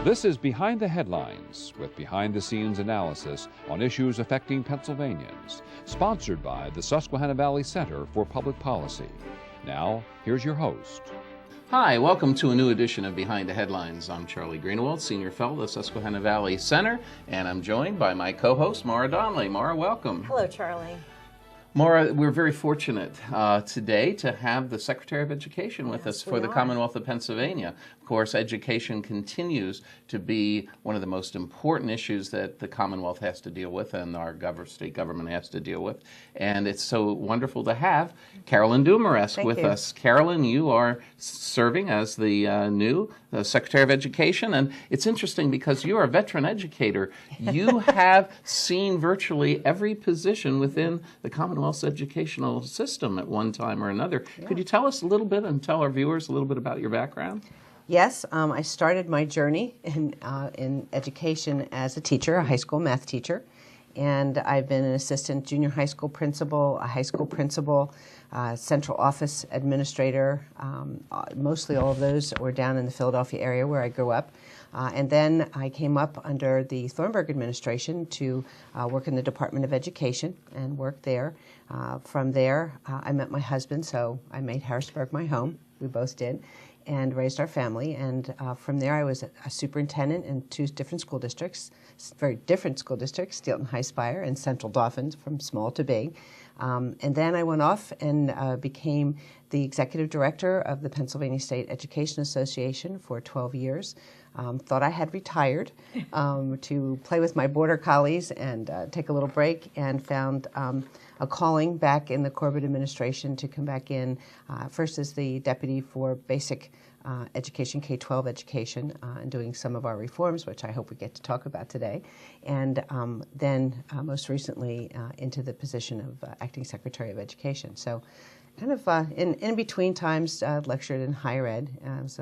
This is Behind the Headlines, with behind-the-scenes analysis on issues affecting Pennsylvanians, sponsored by the Susquehanna Valley Center for Public Policy. Now, here's your host. Hi, welcome to a new edition of Behind the Headlines. I'm Charlie Greenewald, Senior Fellow at the Susquehanna Valley Center, and I'm joined by my co-host, Maura Donnelly. Maura, welcome. Hello, Charlie. Maura, we're very fortunate today to have the Secretary of Education with us for the Commonwealth of Pennsylvania. Of course, education continues to be one of the most important issues that the Commonwealth has to deal with and our state government has to deal with. And it's so wonderful to have Carolyn Dumaresq with us. Carolyn, you are serving as the new Secretary of Education. And it's interesting because you're a veteran educator. You have seen virtually every position within the Commonwealth's educational system at one time or another. Yeah. Could you tell us a little bit and tell our viewers a little bit about your background? Yes, I started my journey in education as a teacher, a high school math teacher, and I've been an assistant junior high school principal, a high school principal, central office administrator. Mostly all of those were down in the Philadelphia area where I grew up. And then I came up under the Thornburg administration to work in the Department of Education and work there. From there, I met my husband, so I made Harrisburg my home. We both did, and raised our family. And from there, I was a superintendent in two different school districts, very different school districts, Steelton High Spire and Central Dauphin, from small to big. And then I went off and became the executive director of the Pennsylvania State Education Association for 12 years. Thought I had retired to play with my border collies and take a little break, and found a calling back in the Corbett administration to come back in, first as the deputy for basic education, K-12 education, and doing some of our reforms, which I hope we get to talk about today, and then most recently into the position of acting Secretary of Education. So kind of in between times, lectured in higher ed. I was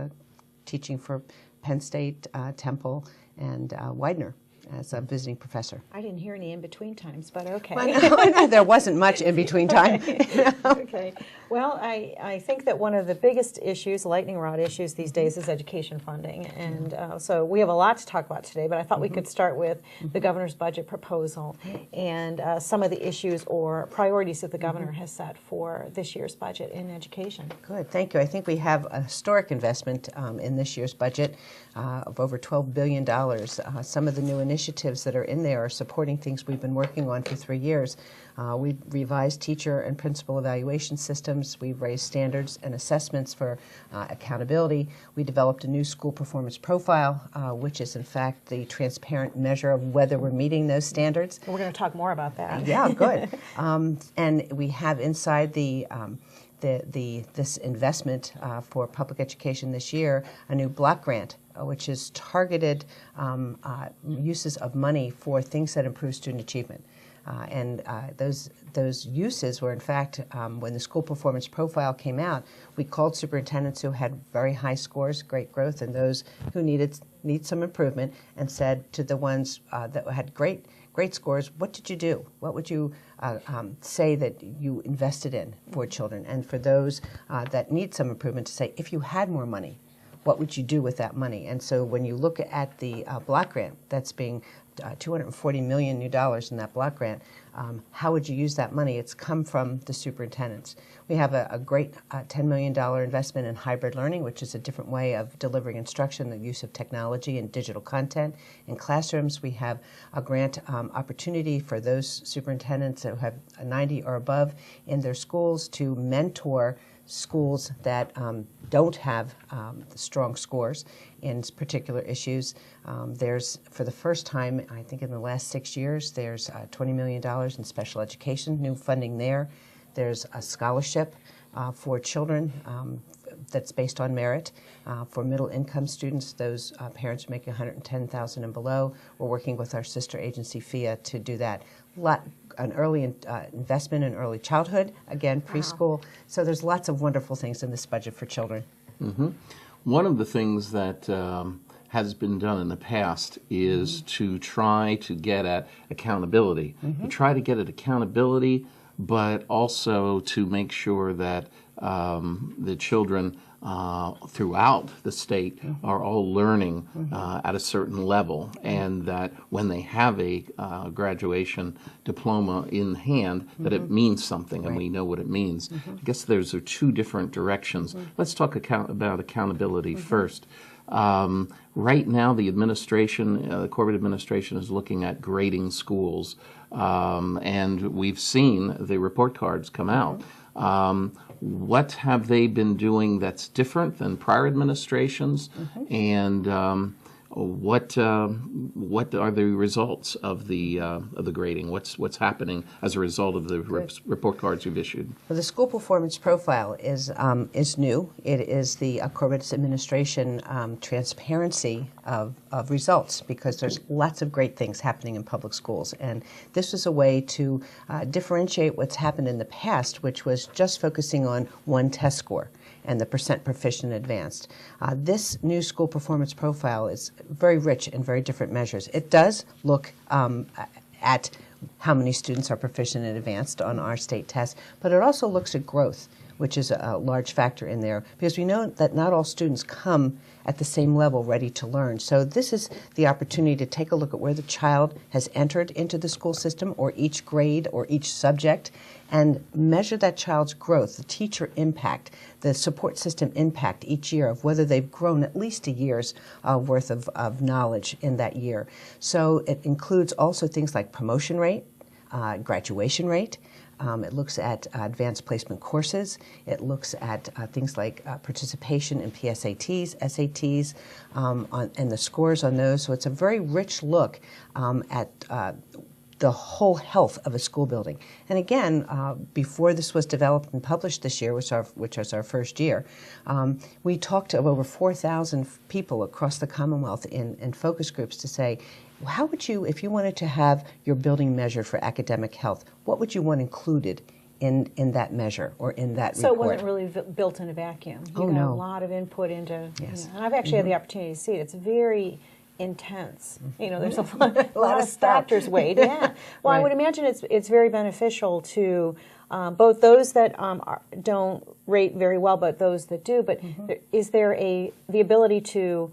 teaching for Penn State, Temple, and Widener as a visiting professor. I didn't hear any in-between times, but okay. Well, no, there wasn't much in-between time. Okay. Okay. Well, I think that one of the biggest issues, lightning rod issues these days, is education funding. And so we have a lot to talk about today, but I thought we could start with the governor's budget proposal and some of the issues or priorities that the governor has set for this year's budget in education. Good, thank you. I think we have a historic investment in this year's budget of over $12 billion. Some of the new initiatives that are in there are supporting things we've been working on for 3 years. We've revised teacher and principal evaluation systems. We've raised standards and assessments for accountability. We developed a new school performance profile, which is in fact the transparent measure of whether we're meeting those standards. We're going to talk more about that. Yeah, good. And we have inside this investment for public education this year a new block grant, which is targeted uses of money for things that improve student achievement. And those uses were, in fact, when the school performance profile came out, we called superintendents who had very high scores, great growth, and those who need some improvement, and said to the ones that had great scores, what did you do? What would you say that you invested in for children? And for those that need some improvement, to say, if you had more money, what would you do with that money? And so when you look at the block grant that's being $240 million new dollars in that block grant, how would you use that money? It's come from the superintendents. We have a great $10 million investment in hybrid learning, which is a different way of delivering instruction, the use of technology and digital content in classrooms. We have a grant opportunity for those superintendents that have a 90 or above in their schools to mentor schools that don't have strong scores in particular issues. There's, for the first time, I think in the last 6 years, there's $20 million in special education, new funding there. There's a scholarship for children that's based on merit. For middle income students, those parents making $110,000 and below, we're working with our sister agency, FIA, to do that. An early investment in early childhood, again, preschool. So there's lots of wonderful things in this budget for children. Mm-hmm. One of the things that has been done in the past is to try to get at accountability. To try to get at accountability, but also to make sure that the children throughout the state are all learning at a certain level, and that when they have a graduation diploma in hand, that it means something, and we know what it means. I guess those are two different directions. Let's talk about accountability first. Right now, the administration, the corporate administration, is looking at grading schools, and we've seen the report cards come out. What have they been doing that's different than prior administrations, and what are the results of the grading? What's happening as a result of the report cards you've issued? Well, the school performance profile is new. It is the corporate administration transparency of results, because there's lots of great things happening in public schools, and this was a way to differentiate what's happened in the past, which was just focusing on one test score and the percent proficient advanced. This new school performance profile is very rich in very different measures. It does look at how many students are proficient and advanced on our state tests, but it also looks at growth, which is a large factor in there, because we know that not all students come at the same level ready to learn. So this is the opportunity to take a look at where the child has entered into the school system, or each grade or each subject, and measure that child's growth, the teacher impact, the support system impact each year of whether they've grown at least a year's worth of knowledge in that year. So it includes also things like promotion rate, graduation rate. It looks at advanced placement courses. It looks at things like participation in PSATs, SATs, and the scores on those. So it's a very rich look at the whole health of a school building. And again, before this was developed and published this year, which was our first year, we talked to over 4,000 people across the Commonwealth in focus groups to say, how would you, if you wanted to have your building measured for academic health, what would you want included in that measure or in that report? So it wasn't really built in a vacuum. You got no. a lot of input into, Yes. and I've actually had the opportunity to see it. It's very intense. There's a lot of stuff. factors weighed. Yeah. Well, I Right. would imagine it's very beneficial to both those that don't rate very well, but those that do. But is there the ability to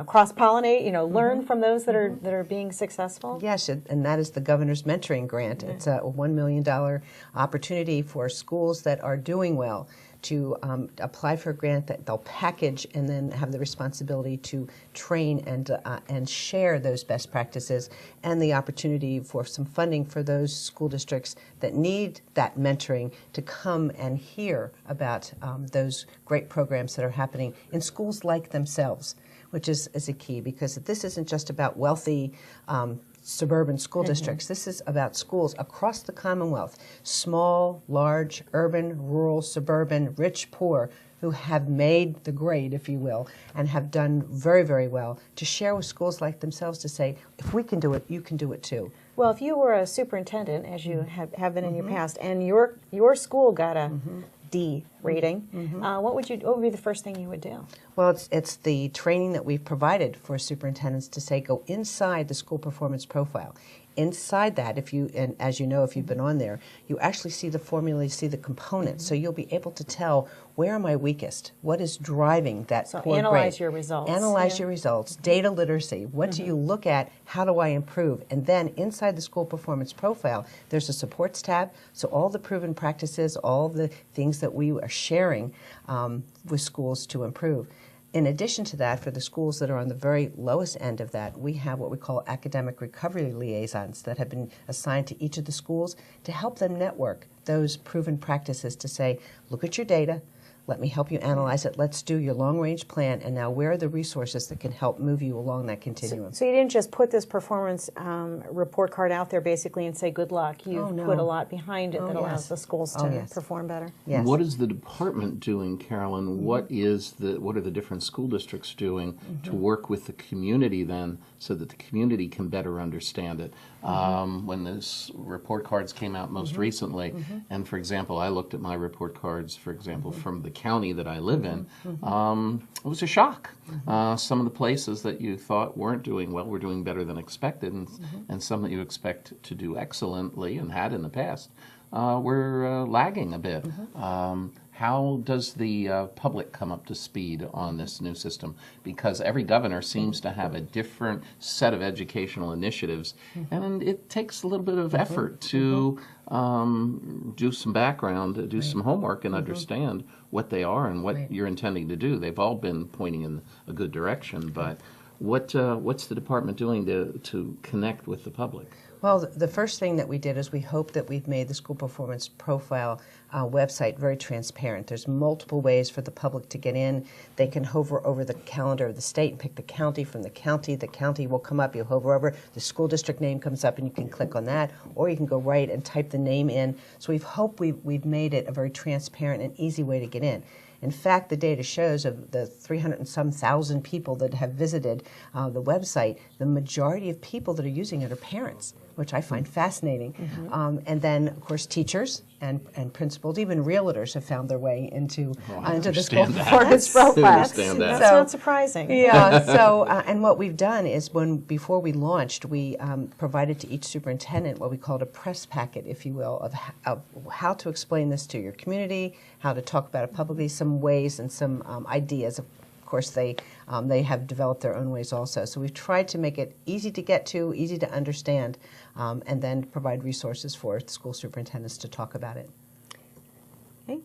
cross-pollinate, learn from those that are being successful? Yes, and that is the governor's mentoring grant. It's a $1 million opportunity for schools that are doing well to apply for a grant that they'll package and then have the responsibility to train and share those best practices, and the opportunity for some funding for those school districts that need that mentoring to come and hear about those great programs that are happening in schools like themselves, which is a key, because this isn't just about wealthy suburban school districts. This is about schools across the Commonwealth, small, large, urban, rural, suburban, rich, poor, who have made the grade, if you will, and have done very, very well, to share with schools like themselves to say, if we can do it, you can do it too. Well, if you were a superintendent, as you have been in your past, and your school got a D rating, what would be the first thing you would do? Well, it's the training that we've provided for superintendents to say, go inside the school performance profile. Inside that, and as you know, if you've been on there, you actually see the formula, you see the components, so you'll be able to tell, where am I weakest? What is driving that poor grade? Analyze your results. Analyze your results. Data literacy. What do you look at? How do I improve? And then inside the school performance profile, there's a supports tab, so all the proven practices, all the things that we are sharing with schools to improve. In addition to that, for the schools that are on the very lowest end of that, we have what we call academic recovery liaisons that have been assigned to each of the schools to help them network those proven practices to say, look at your data, let me help you analyze it, let's do your long-range plan, and now where are the resources that can help move you along that continuum? So you didn't just put this performance report card out there basically and say good luck. You've put a lot behind it that allows the schools to perform better. Yes. What is the department doing, Carolyn? What are the different school districts doing to work with the community then, so that the community can better understand it? When those report cards came out most recently, and for example, I looked at my report cards, for example, from the county that I live in, it was a shock. Some of the places that you thought weren't doing well were doing better than expected, and some that you expect to do excellently and had in the past were lagging a bit. How does the public come up to speed on this new system? Because every governor seems to have a different set of educational initiatives, and it takes a little bit of effort to do some background, do some homework, and understand what they are and what you're intending to do. They've all been pointing in a good direction, but what's the department doing to connect with the public? Well, the first thing that we did is we hope that we've made the school performance profile website very transparent. There's multiple ways for the public to get in. They can hover over the calendar of the state and pick the county. From the county will come up. You hover over, the school district name comes up, and you can click on that, or you can go right and type the name in. So we've made it a very transparent and easy way to get in. In fact, the data shows of the 300 and some thousand people that have visited the website, the majority of people that are using it are parents, which I find fascinating. And then, of course, teachers and principals, even realtors have found their way into the school performance profile. That's not surprising. Yeah. So, and what we've done is before we launched, we provided to each superintendent what we called a press packet, if you will, of how to explain this to your community, how to talk about it publicly, some ways and some ideas. Of course, they have developed their own ways also. So we've tried to make it easy to get to, easy to understand, and then provide resources for school superintendents to talk about it. Okay.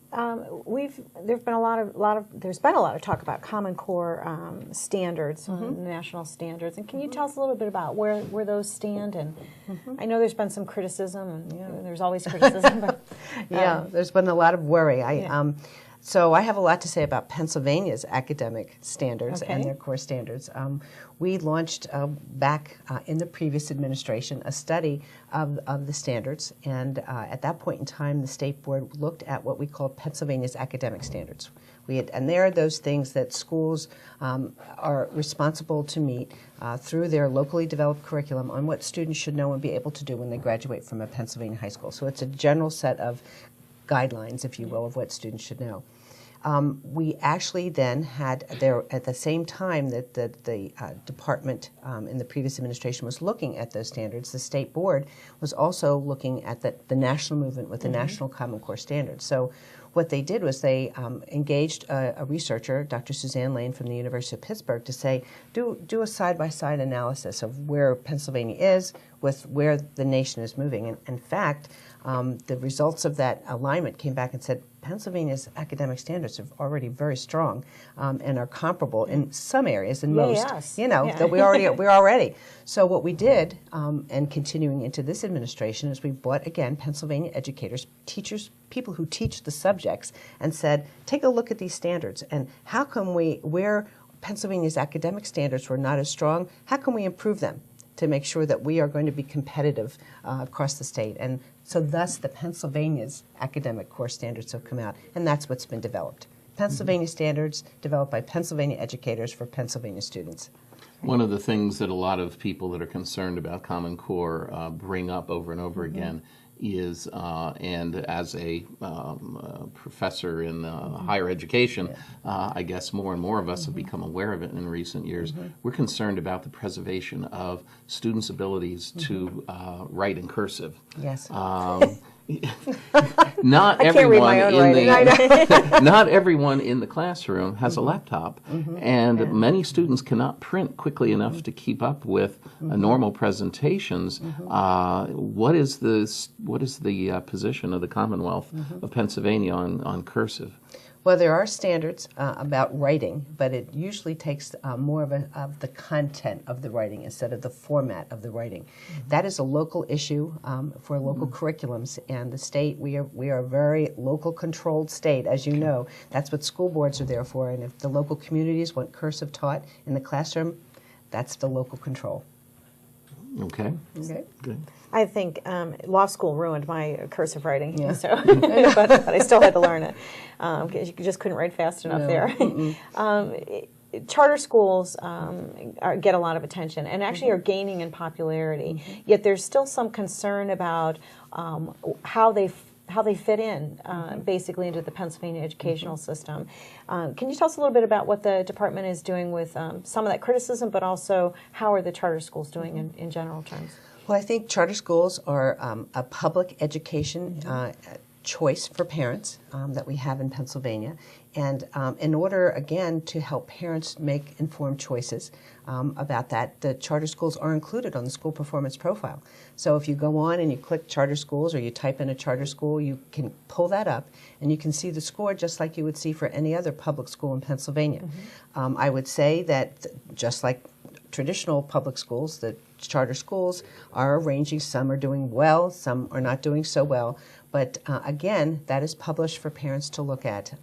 There's been a lot of talk about Common Core standards, national standards, and can you tell us a little bit about where those stand? And I know there's been some criticism, and there's always criticism. But, there's been a lot of worry. So I have a lot to say about Pennsylvania's academic standards and their core standards. We launched back in the previous administration a study of the standards, and at that point in time, the state board looked at what we call Pennsylvania's academic standards. And there are those things that schools are responsible to meet through their locally developed curriculum on what students should know and be able to do when they graduate from a Pennsylvania high school. So it's a general set of guidelines, if you will, of what students should know. We actually then had there at the same time that the department in the previous administration was looking at those standards, the state board was also looking at the national movement with the National Common Core Standards. So what they did was they engaged a researcher, Dr. Suzanne Lane from the University of Pittsburgh, to say, do a side-by-side analysis of where Pennsylvania is with where the nation is moving. And in fact, the results of that alignment came back and said Pennsylvania's academic standards are already very strong and are comparable in some areas, in most, that we're already. So what we did, and continuing into this administration, is we brought, again, Pennsylvania educators, teachers, people who teach the subjects, and said, take a look at these standards, and how can where Pennsylvania's academic standards were not as strong, how can we improve them to make sure that we are going to be competitive across the state? And so thus the Pennsylvania's academic core standards have come out, and that's what's been developed. Pennsylvania standards developed by Pennsylvania educators for Pennsylvania students. One of the things that a lot of people that are concerned about Common Core bring up over and over again is, and as a professor in higher education, I guess more and more of us have become aware of it in recent years. We're concerned about the preservation of students' abilities to write in cursive. Yes. Not everyone in the classroom has a laptop, and many students cannot print quickly enough to keep up with normal presentations. What is the position of the Commonwealth of Pennsylvania on cursive? Well, there are standards about writing, but it usually takes more of the content of the writing instead of the format of the writing. That is a local issue for local curriculums, and the state, we are a very local controlled state, as you know. That's what school boards are there for, and if the local communities want cursive taught in the classroom, that's the local control. Okay. Good. I think law school ruined my cursive writing, so but I still had to learn it because you just couldn't write fast enough there. Charter schools get a lot of attention and actually are gaining in popularity, yet there's still some concern about how they fit in basically into the Pennsylvania educational system. Can you tell us a little bit about what the department is doing with some of that criticism, but also how are the charter schools doing in general terms? Well, I think charter schools are a public education choice for parents that we have in Pennsylvania. And in order, again, to help parents make informed choices about that, the charter schools are included on the school performance profile. So if you go on and you click charter schools or you type in a charter school, you can pull that up and you can see the score just like you would see for any other public school in Pennsylvania. I would say that just like traditional public schools, the charter schools are ranging. Some are doing well, some are not doing so well. But again, that is published for parents to look at.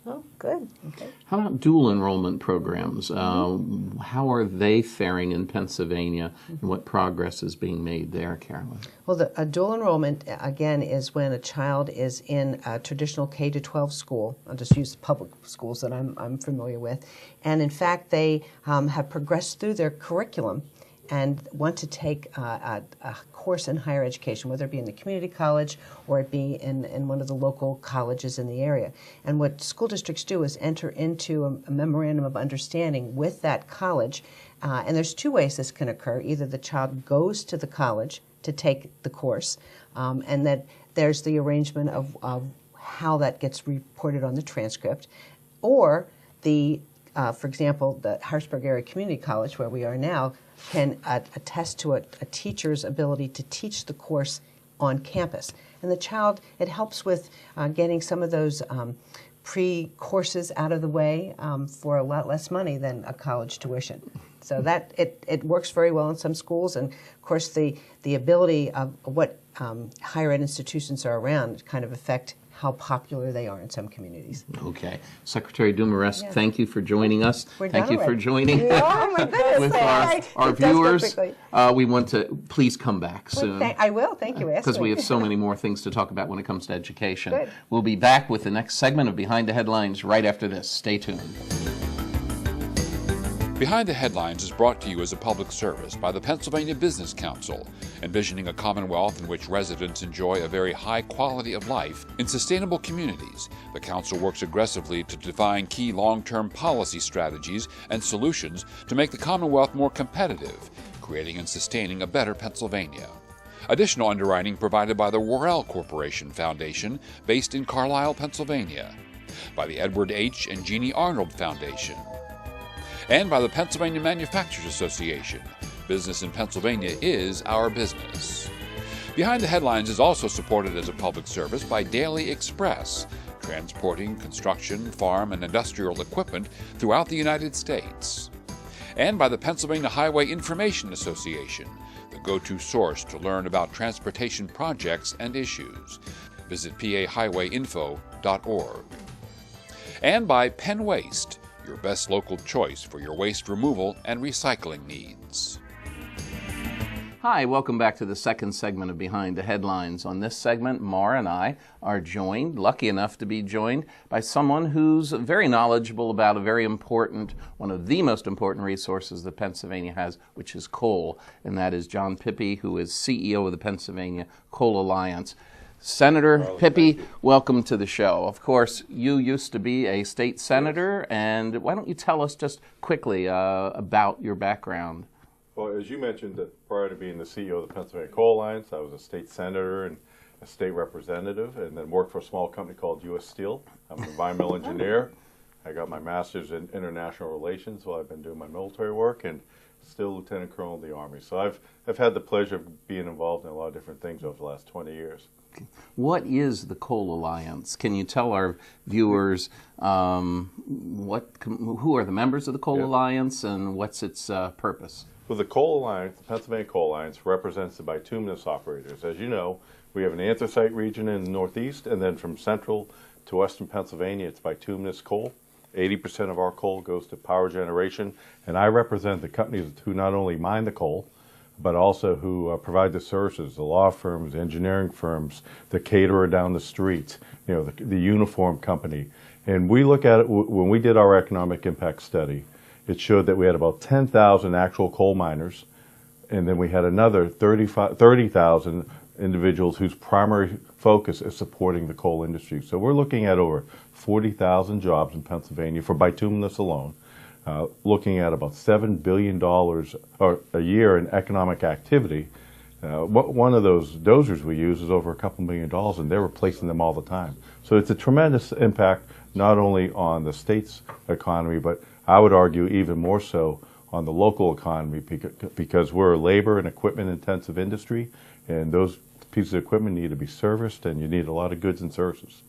Oh, good. Okay. How about dual enrollment programs? How are they faring in Pennsylvania, and what progress is being made there, Carolyn? Well, a dual enrollment, again, is when a child is in a traditional K-12 school. I'll just use public schools that I'm familiar with. And in fact, they have progressed through their curriculum and want to take a course in higher education, whether it be in the community college or it be in one of the local colleges in the area. And what school districts do is enter into a memorandum of understanding with that college. And there's two ways this can occur. Either the child goes to the college to take the course, and that there's the arrangement of how that gets reported on the transcript, or for example, the Harrisburg Area Community College, where we are now, can attest to a teacher's ability to teach the course on campus. And the child, it helps with getting some of those pre-courses out of the way for a lot less money than a college tuition. So that it works very well in some schools, and of course the ability of what higher ed institutions are around kind of affect how popular they are in some communities. Okay. Secretary Dumaresq, thank you for joining us. We're thank done you for already. joining Oh my goodness! with our It does go viewers. quickly. We want to please come back soon. I will. Thank you. Because we have so many more things to talk about when it comes to education. Good. We'll be back with the next segment of Behind the Headlines right after this. Stay tuned. Behind the Headlines is brought to you as a public service by the Pennsylvania Business Council, envisioning a commonwealth in which residents enjoy a very high quality of life in sustainable communities. The Council works aggressively to define key long-term policy strategies and solutions to make the Commonwealth more competitive, creating and sustaining a better Pennsylvania. Additional underwriting provided by the Worrell Corporation Foundation, based in Carlisle, Pennsylvania, by the Edward H. and Jeannie Arnold Foundation, and by the Pennsylvania Manufacturers Association. Business in Pennsylvania is our business. Behind the Headlines is also supported as a public service by Daily Express, transporting construction, farm, and industrial equipment throughout the United States, and by the Pennsylvania Highway Information Association, the go-to source to learn about transportation projects and issues. Visit pahighwayinfo.org. And by Penn Waste, your best local choice for your waste removal and recycling needs. Hi, welcome back to the second segment of Behind the Headlines. On this segment, Mar and I are joined, lucky enough to be joined, by someone who's very knowledgeable about a very important, one of the most important resources that Pennsylvania has, which is coal, and that is John Pippy, who is CEO of the Pennsylvania Coal Alliance. Senator Pippy, welcome to the show. Of course, you used to be a state senator, and why don't you tell us just quickly about your background? Well, as you mentioned, that prior to being the CEO of the Pennsylvania Coal Alliance, I was a state senator and a state representative, and then worked for a small company called U.S. Steel. I'm an environmental engineer. I got my master's in international relations while I've been doing my military work, and still Lieutenant Colonel in the Army. So I've had the pleasure of being involved in a lot of different things over the last 20 years. What is the Coal Alliance? Can you tell our viewers who are the members of the Coal Alliance and what's its purpose? Well, the Coal Alliance, the Pennsylvania Coal Alliance, represents the bituminous operators. As you know, we have an anthracite region in the Northeast, and then from central to western Pennsylvania, it's bituminous coal. 80% of our coal goes to power generation, and I represent the companies who not only mine the coal, but also who provide the services, the law firms, engineering firms, the caterer down the street, you know, the uniform company. And we look at it, when we did our economic impact study, it showed that we had about 10,000 actual coal miners, and then we had another 30,000 individuals whose primary focus is supporting the coal industry. So we're looking at over 40,000 jobs in Pennsylvania for bituminous alone. Looking at about $7 billion a year in economic activity, One of those dozers we use is over a couple $1 million, and they're replacing them all the time. So it's a tremendous impact not only on the state's economy, but I would argue even more so on the local economy, because we're a labor and equipment intensive industry, and those pieces of equipment need to be serviced, and you need a lot of goods and services.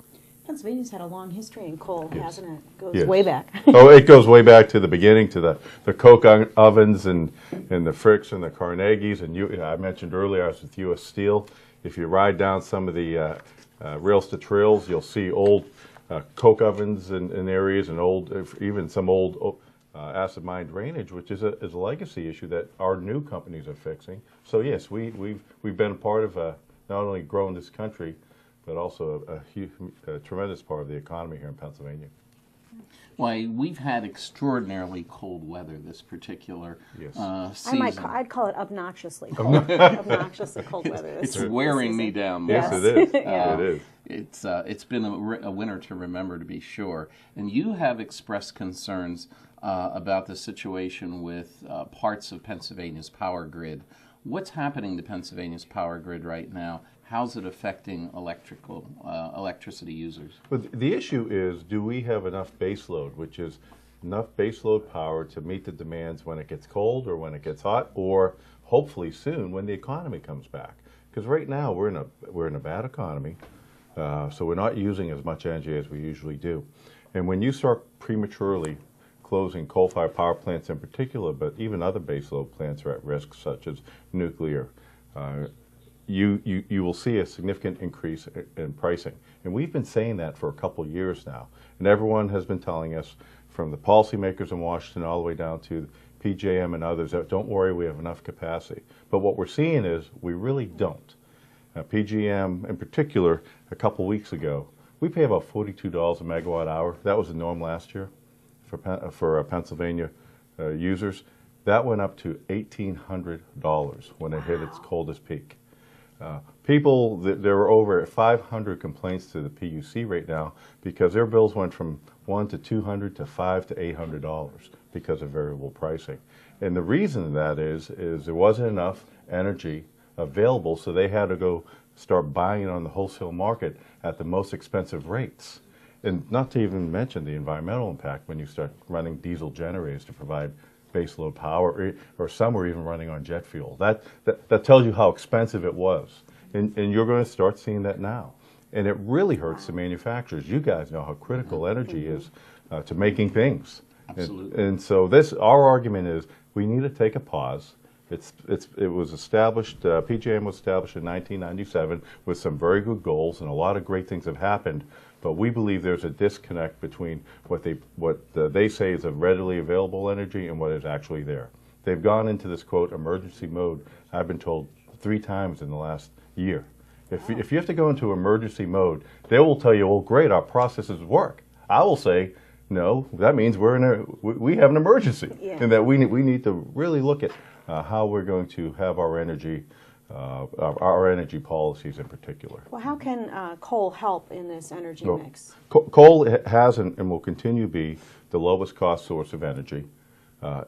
Pennsylvania's had a long history in coal, Yes. hasn't it? Goes Yes. way back. Oh, it goes way back to the beginning, to the coke ovens and the Fricks and the Carnegies. And I mentioned earlier I was with U.S. Steel. If you ride down some of the rails to trails, you'll see old coke ovens in areas, and even some old acid mine drainage, which is a legacy issue that our new companies are fixing. So yes, we've been a part of not only growing this country, but also a tremendous part of the economy here in Pennsylvania. Why, we've had extraordinarily cold weather this particular season. I'd call it obnoxiously cold. Obnoxiously cold weather. It's wearing me down. Yes, Mark. it is. Yeah. It is. It's been a winter to remember, to be sure. And you have expressed concerns about the situation with parts of Pennsylvania's power grid. What's happening to Pennsylvania's power grid right now? How's it affecting electricity users? Well, the issue is, do we have enough baseload, which is enough baseload power to meet the demands when it gets cold or when it gets hot, or hopefully soon when the economy comes back? Because right now we're in a bad economy, so we're not using as much energy as we usually do. And when you start prematurely closing coal-fired power plants in particular, but even other baseload plants are at risk, such as nuclear, you will see a significant increase in pricing. And we've been saying that for a couple years now. And everyone has been telling us, from the policymakers in Washington all the way down to PJM and others, that don't worry, we have enough capacity. But what we're seeing is we really don't. PJM in particular, a couple weeks ago, we pay about $42 a megawatt hour. That was the norm last year for Pennsylvania users. That went up to $1,800 when it hit its coldest peak. There were over 500 complaints to the PUC right now because their bills went from $100 to $200 to $500 to $800 because of variable pricing. And the reason that is there wasn't enough energy available, so they had to go start buying on the wholesale market at the most expensive rates. And not to even mention the environmental impact when you start running diesel generators to provide baseload power, or some were even running on jet fuel. That tells you how expensive it was. And you're going to start seeing that now. And it really hurts the manufacturers. You guys know how critical energy is to making things. Absolutely. And so our argument is we need to take a pause. It was established, PJM was established in 1997 with some very good goals, and a lot of great things have happened. But we believe there's a disconnect between what they say is a readily available energy and what is actually there. They've gone into this, quote, emergency mode, I've been told 3 times in the last year. If you have to go into emergency mode, they will tell you, well, great, our processes work. I will say, no, that means we have an emergency, and that we need to really look at how we're going to have our energy policies in particular. Well, how can coal help in this energy mix? Coal has and will continue to be the lowest cost source of energy.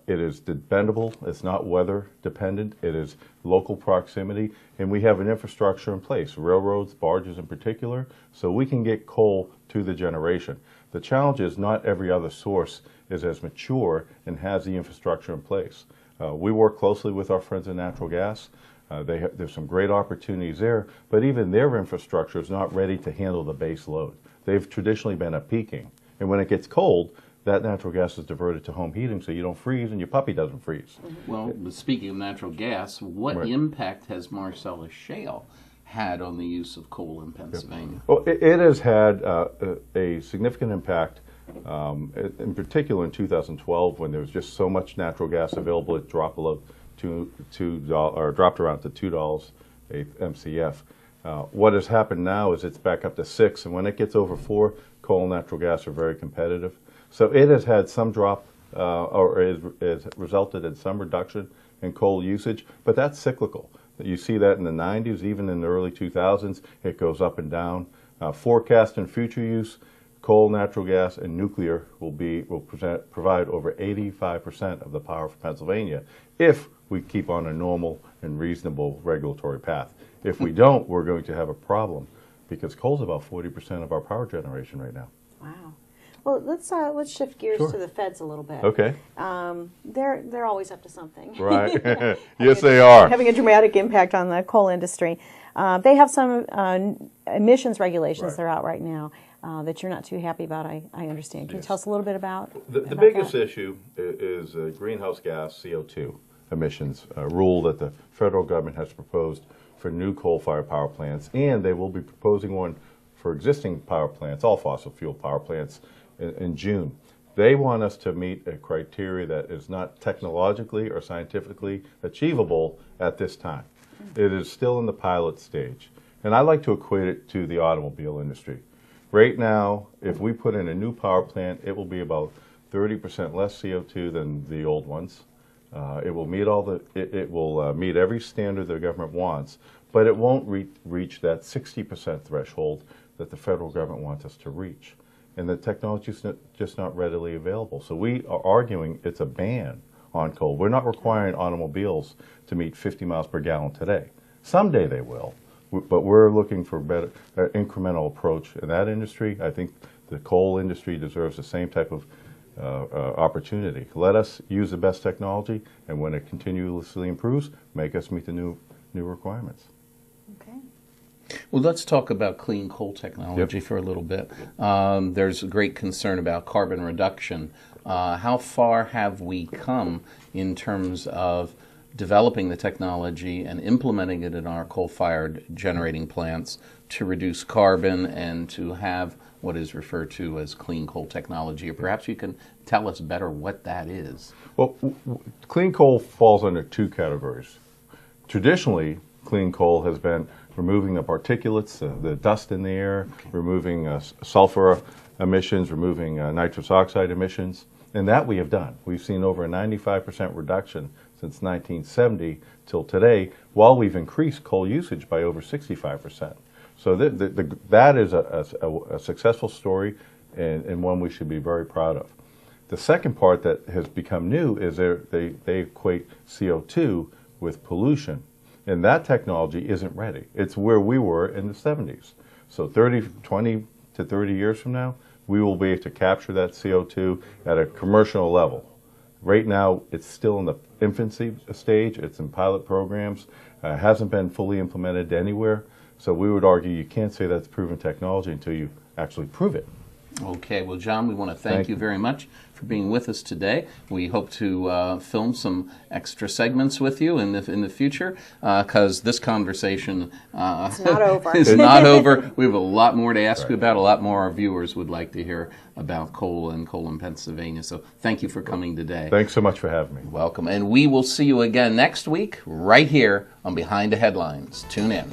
It is dependable. It's not weather dependent. It is local proximity, and we have an infrastructure in place, railroads, barges in particular, so we can get coal to the generation. The challenge is not every other source is as mature and has the infrastructure in place. We work closely with our friends in natural gas. There's some great opportunities there, but even their infrastructure is not ready to handle the base load. They've traditionally been at peaking, and when it gets cold, that natural gas is diverted to home heating so you don't freeze and your puppy doesn't freeze. Well, speaking of natural gas, what impact has Marcellus Shale had on the use of coal in Pennsylvania? Well, it has had a significant impact, in particular in 2012 when there was just so much natural gas available. It dropped below dropped around to $2 a MCF. What has happened now is it's back up to 6, and when it gets over 4, coal and natural gas are very competitive. So it has had some drop, or has resulted in some reduction in coal usage, but that's cyclical. You see that in the 90s, even in the early 2000s, it goes up and down. Forecast and future use, coal, natural gas, and nuclear will provide over 85% of the power for Pennsylvania if we keep on a normal and reasonable regulatory path. If we don't, we're going to have a problem because coal's about 40% of our power generation right now. Wow. Well, let's shift gears Sure. to the feds a little bit. Okay. They're always up to something. Right. Yes, they are. Having a dramatic impact on the coal industry. They have some emissions regulations that are out right now that you're not too happy about, I understand. Can you tell us a little bit about The biggest issue is greenhouse gas, CO2 emissions, a rule that the federal government has proposed for new coal-fired power plants, and they will be proposing one for existing power plants, all fossil fuel power plants, in June. They want us to meet a criteria that is not technologically or scientifically achievable at this time. It is still in the pilot stage. And I like to equate it to the automobile industry. Right now, if we put in a new power plant, it will be about 30% less CO2 than the old ones. It will meet meet every standard the government wants, but it won't reach that 60% threshold that the federal government wants us to reach. And the technology is just not readily available. So we are arguing it's a ban on coal. We're not requiring automobiles to meet 50 miles per gallon today. Someday they will, but we're looking for a better incremental approach in that industry. I think the coal industry deserves the same type of opportunity. Let us use the best technology, and when it continuously improves, make us meet the new requirements. Okay. Well, let's talk about clean coal technology for a little bit. There's great concern about carbon reduction. How far have we come in terms of developing the technology and implementing it in our coal-fired generating plants to reduce carbon and to have what is referred to as clean coal technology? Or perhaps you can tell us better what that is. Well, clean coal falls under two categories. Traditionally, clean coal has been removing the particulates, the dust in the air, removing sulfur emissions, removing nitrous oxide emissions, and that we have done. We've seen over a 95% reduction since 1970 till today, while we've increased coal usage by over 65%. So that is a successful story and one we should be very proud of. The second part that has become new is they equate CO2 with pollution. And that technology isn't ready. It's where we were in the 70s. So 20 to 30 years from now, we will be able to capture that CO2 at a commercial level. Right now, it's still in the infancy stage. It's in pilot programs. Hasn't been fully implemented anywhere. So we would argue you can't say that's proven technology until you actually prove it. Okay, well, John, we want to thank you very much for being with us today. We hope to film some extra segments with you in the future, because this conversation it's not over. is not over. We have a lot more to ask you about, a lot more our viewers would like to hear about coal in Pennsylvania. So thank you for coming today. Thanks so much for having me. Welcome. And we will see you again next week right here on Behind the Headlines. Tune in.